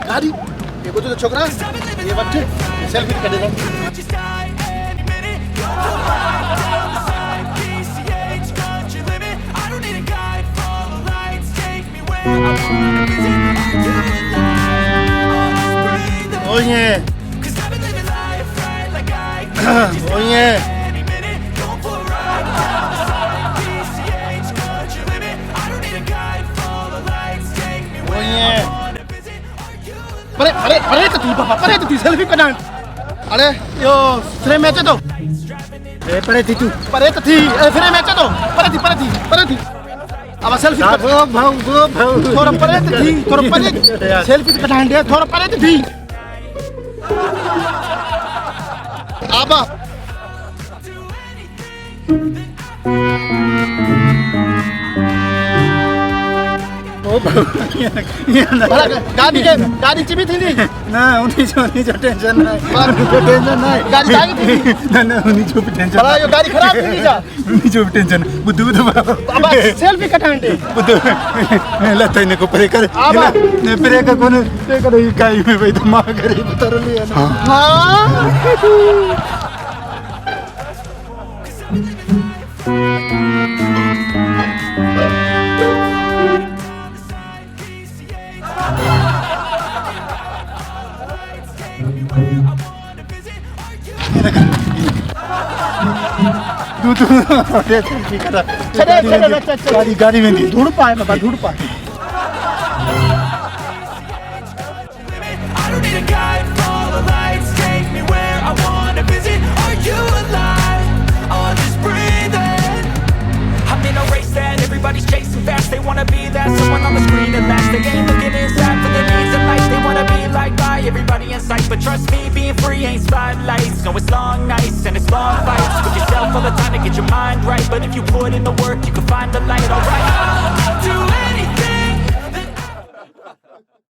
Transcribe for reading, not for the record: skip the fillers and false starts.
गाड़ी ये बोझो तो छोकरा ये बच्चे सेल्फी करेगा ओए ओए pare tadi bapak pare tadi selfie kanan ale yo frame aja tuh pare tadi frame aja tuh pare di अब selfie थोड़ा परे selfie kanan dia थोड़ा pare tadi apa गाड़ी चिपी थी ना उन्हीं जो टेंशन नहीं गाड़ी जागी थी ना उन्हीं जो भी टेंशन बड़ा यो गाड़ी खराब थी जा उन्हीं जो भी टेंशन बुद्धू अब सेल्फी कटांडे बुद्धू लता इने को परे कर ने परे का कोने पे कर काई में भाई दिमाग करे उतर लिया हां गाड़ी में धूड़ पाए बाबा धूड़ पाए Everybody's chasing fast, they wanna be that someone on the screen at last. They ain't looking inside for their needs in life. They wanna be like by everybody in sight, but trust me, being free ain't spotlights. No, it's long nights and it's long fights with yourself all the time to get your mind right. But if you put in the work, you can find the light. Alright.